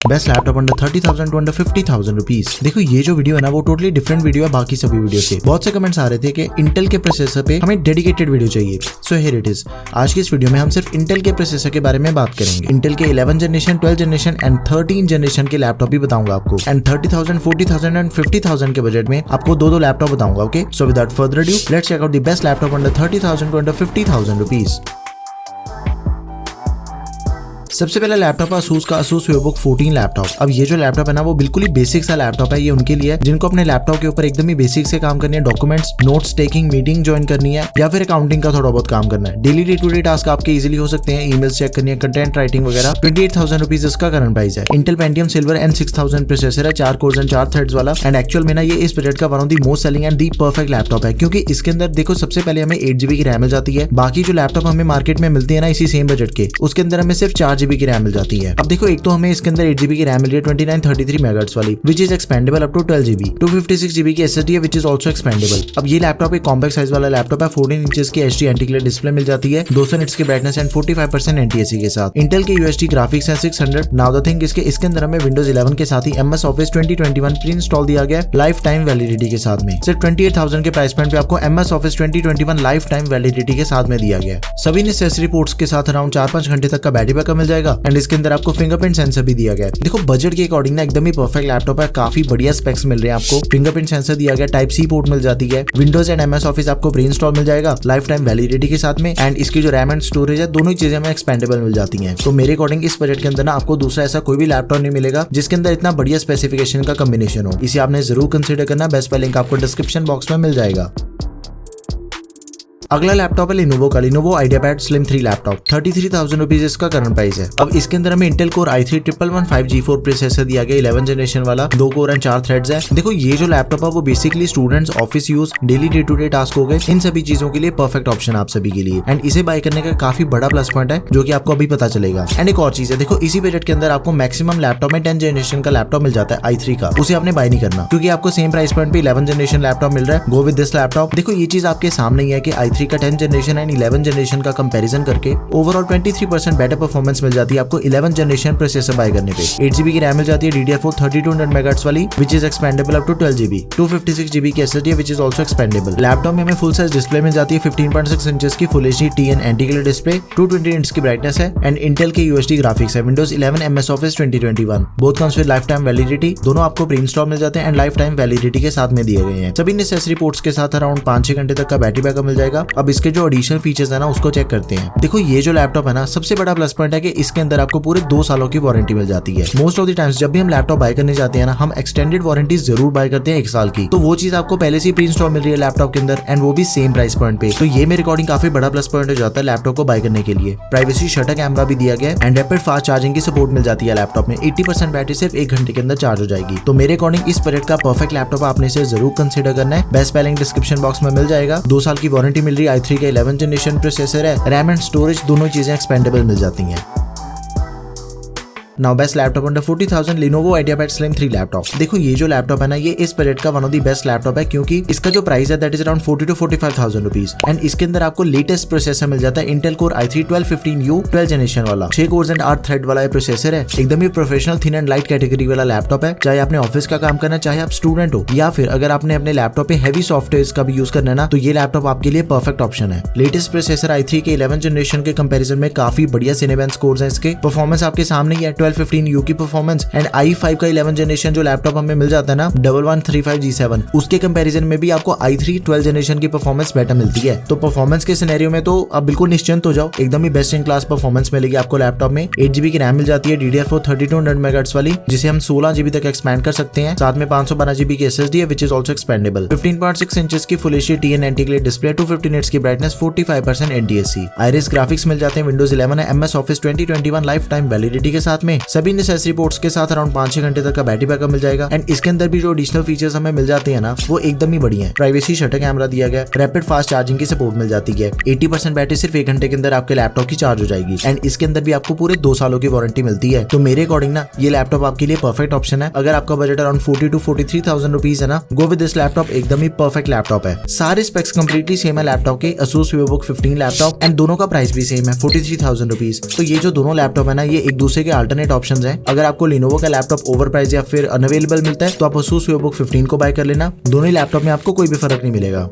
Best laptop under 30,000 to under 50,000 rupees. देखो ये जो वीडियो है ना वो टोटली डिफरेंट वीडियो है बाकी सभी वीडियो से। बहुत से कमेंट्स आ रहे थे कि इंटेल के प्रोसेसर पे हमें डेडिकेटेड वीडियो चाहिए, सो हियर इट इज। आज की इस वीडियो में हम सिर्फ इंटेल के प्रोसेसर के बारे में बात करेंगे। इंटेल के 11 जनरेशन, 12 जनरेशन एंड 13 जनरेशन के लैपटॉप भी बताऊंगा आपको, एंड 30,000, 40,000 एंड 50,000 के बजट में आपको दो लैपटॉप बताऊंगा। Okay, so without further adieu let's check out the best laptop under 30,000 to under 50,000 rupees. सबसे पहला लैपटॉप है ASUS का ASUS VivoBook 14 लैपटॉप। अब ये जो लैपटॉप है ना वो बिल्कुल ही बेसिक सा लैपटॉप है। ये उनके लिए जिनको अपने लैपटॉप के ऊपर एकदम ही बेसिक से काम करनी है, documents, notes taking, meeting join करनी है या फिर अकाउंटिंग का थोड़ा बहुत काम करना है। Daily day to day task आपके इजीली हो सकते हैं, ईमेल्स चेक करनी है, कंटेंट राइटिंग वगैरह। 28,000 रुपीज इसका करंट प्राइस है। Intel Pentium silver N6000 processor है, 4 कोर्स एंड 4 थ्रेड्स वाला, एंड एक्चुअल में ना ये इस बजट का one of the most selling and the perfect laptop है, क्योंकि इसके अंदर देखो सबसे पहले हमें 8GB की रैम मिल जाती है। बाकी जो लैपटॉप हमें मार्केट में मिलती है ना इसी सेम बजट के, उसके अंदर हमें सिर्फ 4GB की रैम मिल जाती है। अब देखो एक तो हमें इसके अंदर 8GB की रैम मिल रही है 2933 मेगाहर्ट्ज वाली, which is expandable up to 12GB। 256GB की SSD है विच इज ऑल्सो एक्सपेंडेबल। अब ये लैपटॉप एक कॉम्पैक्ट साइज वाला लैपटॉप है। 14 इंचेस की HD एंटी-ग्लेयर डिस्प्ले मिल जाती है, 200 निट्स की ब्राइटनेस एंड 45% NTSC के साथ। इंटेल के UHD ग्राफिक्स है 600। नाउ द थिंग इसके अंदर हमें विंडोज 11 के साथ ही MS Office 2021 प्री इंस्टॉल दिया गया लाइफ टाइम वैलिडिटी के साथ में। सिर्फ 28,000 के प्राइस पॉइंट पे आपको MS Office 2021 life time validity के साथ में दिया गया है। सभी नेसेसरी पोर्ट्स के साथ अराउंड 4-5 घंटे तक का बैटरी बैकअप मिल जाएगा, एंड इसके अंदर आपको फिंगरप्रिंट सेंसर भी दिया गया है। देखो बजट के अकॉर्डिंग ना एकदम ही परफेक्ट लैपटॉप है, काफी बढ़िया स्पेक्स मिल रहे हैं आपको। फिंगरप्रिंट सेंसर दिया गया, Type-C पोर्ट मिल जाती है, विंडोज एंड MS Office आपको प्री इंस्टॉल मिल जाएगा लाइफ टाइम वैलिडिटी के साथ में, एंड इसकी जो रैम एंड स्टोरेज है दोनों ही चीजें हमें एक्सपेंडेबल मिल जाती हैं। तो मेरे अकॉर्डिंग इस बजट के अंदर ना आपको दूसरा ऐसा कोई भी लैपटॉप नहीं मिलेगा जिसके अंदर इतना बढ़िया स्पेसिफिकेशन का कॉम्बिनेशन हो। इसे आपने जरूर कंसीडर करना। बेस्ट लिंक आपको डिस्क्रिप्शन बॉक्स में मिल जाएगा। अगला लैपटॉप है Lenovo का Lenovo IdeaPad Slim 3 laptop. 33,000 rupees इसका करंट प्राइस है। अब इसके अंदर हमें Intel Core i3-1115 G4 processor दिया गया, 11 जनरेशन वाला, 2 कोर एंड 4 थ्रेड्स है। देखो ये जो लैपटॉप है वो basically students, office use, daily day to day task हो गए, इन सभी चीजों के लिए परफेक्ट ऑप्शन आप सभी के लिए, एंड इसे बाय करने का काफी बड़ा प्लस पॉइंट है जो कि आपको अभी पता चलेगा। एंड एक और चीज है, देखो इसी बजट के अंदर आपको मैक्सिमम लैपटॉप में 10 जनरेशन का लैपटॉप मिल जाता है i3 का, उसे आपने बाय नहीं करना क्योंकि आपको सेम प्राइस पॉइंट पे 11 जनरेशन लैपटॉप मिल रहा है। Go with this laptop. देखो ये चीज आपके सामने ही है कि i3 का 10 जनरेशन एंड 11 जनरेशन का कंपैरिजन करके ओवरऑल 23% बेटर परफॉर्मेंस मिल जाती है आपको 11 जनरेशन प्रोसेसर बाय करने पे। 8GB की रैम मिल जाती है DDR4 3200 मेगाहर्ट्ज वाली, which is expandable up to 12GB। 256GB की SSD which is also expandable. Laptop में हमें फुल साइज डिस्प्ले मिल जाती है 15.6 इंचेस की full HD TN anti glare display, 220 inch की ब्राइटनेस है, एंड इंटेल के UHD ग्राफिक्स है, Windows 11 MS Office 2021। Both comes with life time validity, दोनों आपको प्री इंस्टॉल मिल जाते हैं एंड लाइफ टाइम वैलिडिटी के साथ में दिए गए हैं। सभी नेसेसरी पोर्ट्स के साथ अराउंड 5-6 घंटे तक का बैटरी बैकअप मिल जाएगा। अब इसके जो एडिशनल फीचर्स है ना उसको चेक करते हैं। देखो ये जो लैपटॉप है ना सबसे बड़ा प्लस पॉइंट है कि इसके अंदर आपको पूरे 2 सालों की वारंटी मिल जाती है। मोस्ट ऑफ द टाइम्स जब भी हम लैपटॉप बाय करने जाते हैं ना हम एक्सटेंडेड वारंटी जरूर बाय करते हैं 1 साल की, तो वो चीज आपको पहले से प्री इंस्टॉल मिल रही है लैपटॉप के अंदर, एंड वो भी सेम प्राइस पॉइंट पे। तो ये मेरे अकॉर्डिंग काफी बड़ा प्लस पॉइंट हो जाता है लैपटॉप को बाय करने के लिए। प्राइवेसी शटर कैमरा भी दिया गया है, एंड रैपिड फास्ट चार्जिंग की सपोर्ट मिल जाती है लैपटॉप में। 80% बैटरी सिर्फ 1 घंटे के अंदर चार्ज हो जाएगी। तो मेरे अकॉर्डिंग इस बजट का परफेक्ट लैपटॉप आपने इसे जरूर कंसीडर करना है। बेस्ट लिंक डिस्क्रिप्शन बॉक्स में मिल जाएगा। 2 साल की वारंटी मिल रही है, i3 का 11 जनरेशन प्रोसेसर है, रैम एंड स्टोरेज दोनों चीजें एक्सपेंडेबल मिल जाती हैं। Now best laptop under 40,000 Lenovo IdeaPad Slim 3 laptop. देखो ये जो लैपटॉप है ना ये इस बजट का one of the best laptop है, क्योंकि इसका जो प्राइस है that is around 40 to 45,000 rupees, and इसके अंदर आपको लेटेस्ट प्रोसेसर मिल जाता है Intel Core i3-1215U 12 जनरेशन वाला, 6 कोर्स एंड 8 थ्रेड वाला प्रोसेसर है। एकदम ही professional thin and light category वाला लैपटॉप है। चाहे आपने ऑफिस का काम करना, चाहे आप स्टूडेंट हो, या फिर अगर आपने अपने लैपटॉप पे हैवी सॉफ्टवेयर का भी यूज करना है ना, तो ये लैपटॉप आपके लिए परफेक्ट ऑप्शन है। लेटेस्ट प्रोसेसर i3 के 11 जनरेशन के कंपैरिजन में काफी बढ़िया Cinebench कोर्स है। इसके परफॉर्मेंस आपके सामने ही है, 1215U की परफॉर्मेंस, एंड i5 का 11 जनरेशन जो लैपटॉप हमें मिल जाता है ना 1135G7, उसके कंपैरिजन में भी आपको i3 12 जनरेशन की परफॉर्मेंस बेटर मिलती है। तो परफॉर्मेंस के सिनेरियो में तो आप बिल्कुल निश्चिंत हो जाओ, एकदम ही बेस्ट इन क्लास परफॉर्मेंस मिलेगी आपको लैपटॉप में। 8GB की रैम मिल जाती है DDR4 3200 मेगाहर्ट्ज वाली, जिसे हम 16GB तक एक्सपैंड कर सकते हैं। साथ में 512GB की SSD है which is also expandable. 15.6 inches की full HD TN anti glare display, 250 nits की ब्राइटनेस, 45% NTSC। आइरिस ग्राफिक्स मिल जाते हैं, विंडोज 11 है, MS Office 2021 life time validity के साथ में। सभी नेसेसरी पोर्ट्स के साथ अराउंड 5-6 घंटे तक का बैटरी बैकअप मिल जाएगा, एंड इसके अंदर भी जो एडिशनल फीचर्स हमें मिल जाते हैं ना वो एकदम ही बढ़िया है। प्राइवेसी शटर कैमरा दिया गया, रैपिड फास्ट चार्जिंग की सपोर्ट मिल जाती है। 80% बैटरी सिर्फ 1 घंटे के अंदर आपके लैपटॉप की चार्ज हो जाएगी, एंड इसके अंदर भी आपको पूरे 2 सालों की वारंटी मिलती है। तो मेरे अकॉर्डिंग ना ये लैपटॉप आपके लिए परफेक्ट ऑप्शन है। अगर आपका बजट अराउंड 40 to 43,000 रुपीज है ना, गो विद दिस लैपटॉप, एकदम ही परफेक्ट लैपटॉप है। सारे स्पेक्स कंप्लीटली सेम है लैपटॉप के, ASUS VivoBook 15 लैपटॉप, एंड दोनों का प्राइस भी सेम है 43,000 रुपीज। तो ये जो दोनों लैपटॉप है ना ये एक दूसरे के अल्टरनेट अल्टरनेट ऑप्शंस हैं। अगर आपको Lenovo का लैपटॉप ओवर प्राइस या फिर अनअवेलेबल मिलता है तो आप Asus VivoBook 15 को बाय कर लेना। दोनों ही लैपटॉप में आपको कोई भी फर्क नहीं मिलेगा।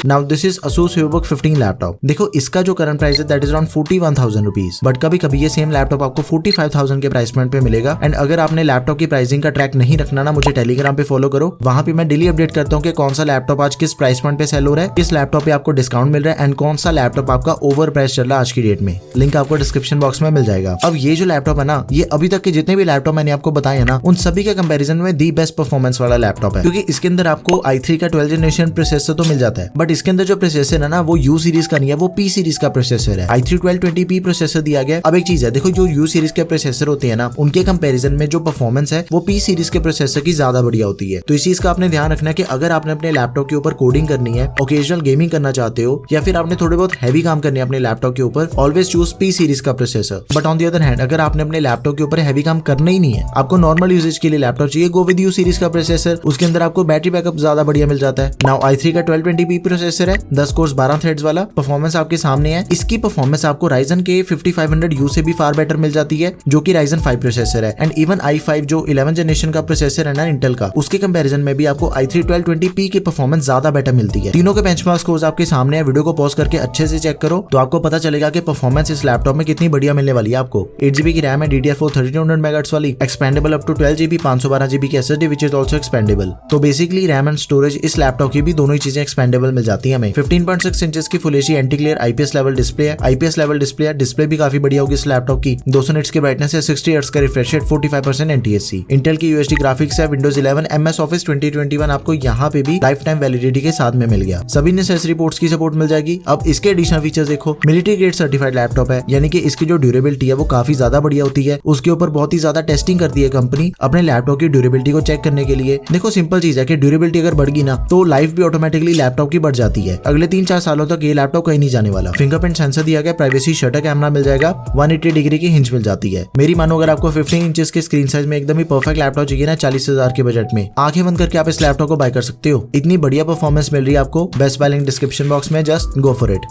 Now this is Asus VivoBook 15 laptop. देखो इसका जो करंट प्राइस है that is around 41,000 rupees, but कभी कभी ये सेम लैपटॉप आपको 45,000 के प्राइस पॉइंट पे मिलेगा। एंड अगर आपने लैपटॉप की प्राइसिंग का ट्रैक नहीं रखना ना, मुझे टेलीग्राम पे फॉलो करो, वहां पे मैं डेली अपडेट करता हूँ कि कौन सा लैपटॉप आज किस प्राइस पॉइंट पे सेल हो रहा है, किस लैपटॉप पे आपको डिस्काउंट मिल रहा है एंड कौन सा लैपटॉप आपका ओवर प्राइस चल रहा है आज की डेट में। लिंक आपको डिस्क्रिप्शन बॉक्स में मिल जाएगा। अब ये जो लैपटॉप है ना, ये अभी तक के जितने भी लैपटॉप मैंने आपको बताए ना, उन सभी के कंपेरिजन में दी बेस्ट परफॉर्मेंस वाला लैपटॉप है, क्योंकि इसके अंदर आपको i3 का 12th जनरेशन प्रोसेसर तो मिल जाता है, बट इसके अंदर जो प्रोसेसर है ना वो U सीरीज का नहीं है, वो P सीरीज का प्रोसेसर है। i3 1220p प्रोसेसर दिया गया। अब एक चीज है, देखो जो U सीरीज के प्रोसेसर होते हैं ना, उनके कंपैरिजन में जो परफॉर्मेंस है वो P सीरीज के प्रोसेसर की ज्यादा बढ़िया होती है। तो इस चीज का आपने ध्यान रखना है कि अगर आपने अपने लैपटॉप के ऊपर कोडिंग करनी है, ओकेजनल गेमिंग करना चाहते हो, या फिर आपने थोड़े बहुत हैवी काम करने अपने लैपटॉप के ऊपर, ऑलवेज चूज P सीरीज का processor. But on the other hand अगर आपने अपने लैपटॉप के ऊपर हैवी काम करना ही नहीं है, आपको नॉर्मल यूजेज के लिए लैपटॉप चाहिए, गो विद U सीरीज का प्रोसेसर। उसके अंदर आपको बैटरी बैकअप ज्यादा बढ़िया मिल जाता है। नाउ i3 का 1220p प्रोसेसर है, 10 कोर्स 12 थ्रेड्स वाला। परफॉर्मेंस आपके सामने है। इसकी परफॉर्मेंस आपको Ryzen के 5500U से भी फार बेटर मिल जाती है, जो कि Ryzen 5 प्रोसेसर है। एंड इवन i5 जो 11 जनरेशन का प्रोसेसर है ना इंटेल का, उसके कंपैरिजन में भी आपको i3 1220p की परफॉर्मेंस ज्यादा बेटर मिलती है। तीनों के बेंचमार्क स्कोर्स आपके सामने है, वीडियो को पॉज करके अच्छे से चेक करो तो आपको पता चलेगा कि परफॉर्मेंस इस लैपटॉप में कितनी बढ़िया मिलने वाली है आपको। 8GB की रैम है, DDR4 3200 MHz वाली, expendable up to 12GB, 512GB की SSD which is also expendable. तो बेसिकली रैम एंड स्टोरेज इस लैपटॉप की भी दोनों ही चीजें एक्सपेंडेबल मिल जाती है हमें। 15.6 इंचेस की full HD anti glare IPS level display है। IPS लेवल डिस्प्ले है, डिस्प्ले भी काफी बढ़िया होगी इस लैपटॉप की। 200 निट्स की ब्राइटनेस है, 60 हर्ट्ज का रिफ्रेश रेट, 45% NTSC। इंटेल की UHD ग्राफिक्स है, Windows 11 MS Office 2021 आपको यहाँ पे भी लाइफ टाइम वैलिडिटी के साथ में मिल गया। सभी नेसेसरी पोर्ट्स की सपोर्ट मिल जाएगी। अब इसके एडिशनल फीचर्स देखो, मिलिट्री ग्रेड सर्टिफाइड लैपटॉप है, यानी कि इसकी जो ड्यूरेबिलिटी है वो काफी ज्यादा बढ़िया होती है। उसके ऊपर बहुत ही ज्यादा टेस्टिंग करती है कंपनी अपने लैपटॉप की ड्यूरेबिलिटी को चेक करने के लिए। देखो सिंपल चीज है कि ड्यूरेबिलिटी अगर बढ़ गई ना तो लाइफ भी ऑटोमेटिकली लैपटॉप की बढ़ जाती है। अगले 3-4 सालों तक ये लैपटॉप कहीं नहीं जाने वाला। फिंगरप्रिंट सेंसर दिया गया, प्राइवेसी शटर कैमरा मिल जाएगा, 180 डिग्री की हिंज मिल जाती है। मेरी मानो अगर आपको 15 इंचेस के स्क्रीन साइज में एकदम ही परफेक्ट लैपटॉप चाहिए ना 40,000 के बजट में, आंखें बंद करके आप इस लैपटॉप को बाय कर सकते हो। इतनी बढ़िया परफॉर्मेंस मिल रही है आपको। Best buy link description box में, just go for it.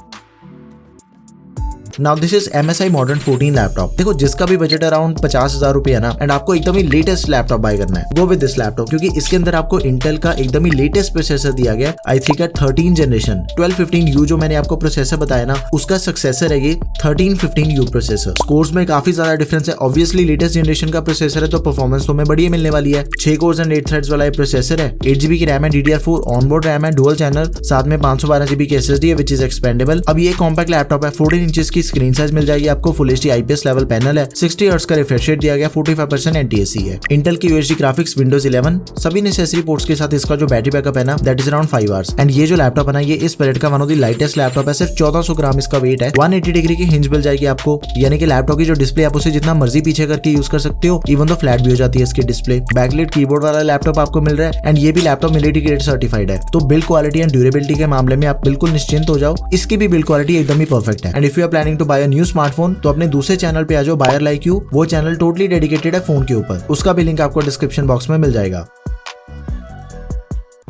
Now this is MSI Modern 14 laptop. देखो जिसका भी बजट अराउंड 50,000 रुपए है ना, एंड आपको एकदम ही लेटेस्ट लैपटॉप बाय करना है, गो विद दिस लैपटॉप, क्योंकि इसके अंदर आपको इंटेल का एकदम ही लेटेस्ट प्रोसेसर दिया गया, i3 का 13 जनरेशन 1215U जो मैंने आपको प्रोसेसर बताया ना, उसका सक्सेसर है ये 1315U प्रोसेसर। स्कोर्स में काफी ज्यादा डिफरेंस है। ऑब्वियसली लेटेस्ट जनरेशन का प्रोसेसर है तो परफॉर्मेंस तो में बढ़िया मिलने वाली है। 6 कोर्स एंड 8 थ्रेड्स वाला प्रोसेसर है, 8GB की रैम है, DDR4 ऑनबोर्ड रैम है, डुअल चैनल, साथ में 512GB की SSD है विच इज एक्सपेंडेबल। अब ये कॉम्पैक्ट लैपटॉप है, 14 इंचेस की स्क्रीन साइज मिल जाएगी आपको, full HD IPS level panel है, 60 हर्ट्ज का रिफ्रेश रेट दिया गया, 45% NTSC है। इंटेल की UHD ग्राफिक्स, Windows 11, सभी नेसेसरी पोर्ट्स के साथ इसका जो बैटरी बैकअप है ना that is around 5 hours. And ये जो लैपटॉप है ना, ये इस बजट का one of the lightest laptop है, सिर्फ 1400 ग्राम इसका वेट है, 180 डिग्री की हिंज मिल जाएगी आपको, यानी कि लैपटॉप की जो डिस्प्ले आप उसे जितना मर्जी पीछे करके यूज कर सकते हो, इवन तो फ्लैट भी हो जाती है इसकी डिस्प्ले। बैकलिट कीबोर्ड वाला लैपटॉप आपको मिल रहा है, एंड ये भी लैपटॉप मिलिट्री ग्रेड सर्टिफाइड है। तो बिल्ड क्वालिटी एंड ड्यूरेबिलिटी के मामले में आप बिल्कुल निश्चिंत हो जाओ, इसकी भी बिल्ड क्वालिटी एकदम ही परफेक्ट है। And if you are planning to buy a new smartphone तो अपने दूसरे चैनल पे आ जाओ, बायर लाइक यू। वो चैनल टोटली डेडिकेटेड है फोन के ऊपर, उसका भी लिंक आपको डिस्क्रिप्शन बॉक्स में मिल जाएगा।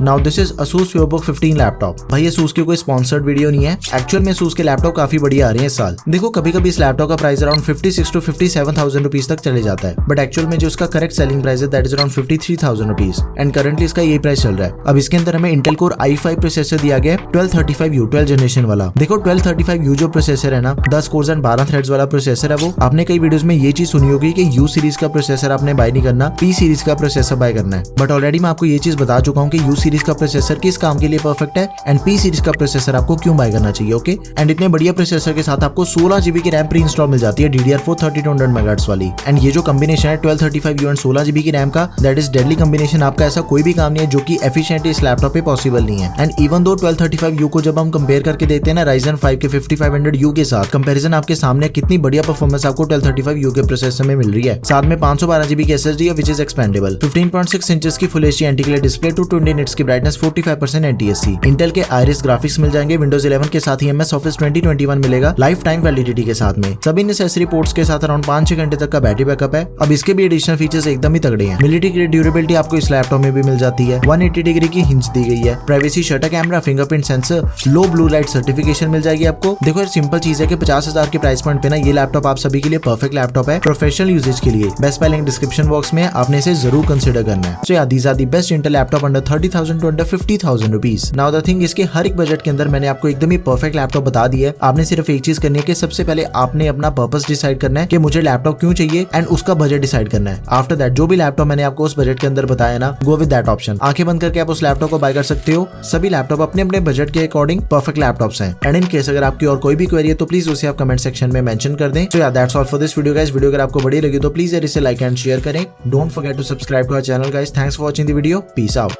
Now this is Asus VivoBook 15 laptop. भाई Asus की कोई स्पॉन्सर्ड वीडियो नहीं है, एक्चुअल में Asus के लैपटॉप काफी बढ़िया आ रहे हैं इस साल। देखो कभी कभी इस लैपटॉप का प्राइस अराउंड 56 to 57,000 रुपीज तक चले जाता है, बट एक्चुअल में जो इसका करेक्ट सेलिंग प्राइस है that is around 53,000 rupees, and currently इसका यही प्राइस चल रहा है। अब इसके अंदर हमें इंटेल कोर i5 प्रोसेसर दिया गया है, 1235U 12 जनरेशन वाला। देखो 1235U जो प्रोसेसर है ना, 10 कोर्स एंड 12 थ्रेड्स वाला प्रोसेसर है वो। आपने कई वीडियोस में ये चीज सुनी होगी कि U सीरीज का प्रोसेसर आपने बाय नहीं करना, P सीरीज का प्रोसेसर बाय करना है, बट ऑलरेडी मैं आपको ये चीज बता चुका हूँ कि U सीरीज का प्रोसेसर किस काम के लिए परफेक्ट है एंड P सीरीज का प्रोसेसर आपको क्यों बाय करना चाहिए। ओके, एंड इतने बढ़िया प्रोसेसर के साथ आपको 16GB की रैम प्री इंस्टॉल मिल जाती है, DDR4 3200 MHz वाली। एंड ये जो कॉम्बिनेशन है 1235U एंड 16GB की रैम का, दैट इज डेडली कॉम्बिनेशन। आपका ऐसा कोई भी काम नहीं है जो कि एफिशिएंटली इस लैपटॉप पे पॉसिबल नहीं है। एंड इवन दो 1235U को जब हम कंपेयर करके देखते हैं ना Ryzen 5 के 5500U के साथ, कंपैरिजन आपके सामने कितनी बढ़िया परफॉर्मेंस आपको 1235U के प्रोसेसर में मिल रही है। साथ में 512GB की SSD है विच इज एक्सपेंडेबल, 15.6 इंचेस की full HD anti glare display, 220 nits की ब्राइटनेस, 45% NTSC। इंटेल के आयरिस ग्राफिक्स मिल जाएंगे विंडोज 11 के साथ ही MS ऑफिस 2021 मिलेगा लाइफ टाइम वैलिडिटी के साथ में। सभी नेसेसरी पोर्ट्स के साथ अराउंड 5-6 घंटे तक का बैटरी बैकअप है। अब इसके भी एडिशनल फीचर्स एकदम ही तगड़े हैं। मिलिट्री ग्रेड ड्यूरेबिलिटी आपको इस लैपटॉप में भी मिल जाती है। 180 डिग्री की हिंज दी गई है। Privacy shutter camera, fingerprint sensor, low blue light certification मिल जाएगी आपको। देखो यार सिंपल चीज है कि 50,000 के प्राइस पॉइंट पे ना ये लैपटॉप आप सभी के लिए परफेक्ट लैपटॉप है प्रोफेशनल यूजेज के लिए। Best buy link description box में, आपने इसे जरूर कंसिडर करना है। सो यार these are the best Intel laptop under 30,000 to under 50,000 rupees. Now the thing, इसके हर एक बजट के अंदर मैंने आपको एकदम ही परफेक्ट लैपटॉप बता दिया है। आपने सिर्फ एक चीज करनी है कि सबसे पहले आपने अपना पर्पस डिसाइड करना है कि मुझे लैपटॉप क्यों चाहिए एंड उसका बजट डिसाइड करना है। आफ्टर दैट जो भी लैपटॉप मैंने आपको उस बजट के अंदर बताया ना, गो विद दैट ऑप्शन। आंखें बंद करके आप उस लैपटॉप को बाय कर सकते हो। सभी लैपटॉप अपने अपने बजट के अकॉर्डिंग परफेक्ट लैपटॉप्स हैं। एंड इन केस अगर आपकी और कोई भी क्वेरी है तो प्लीज उसे आप कमेंट सेक्शन में मेंशन कर दें। So yeah that's all for this video guys. Video अगर आपको बढ़िया लगी तो प्लीज यार इसे लाइक एंड शेयर करें। Don't forget to subscribe to our channel guys. Thanks for watching the video. Peace out.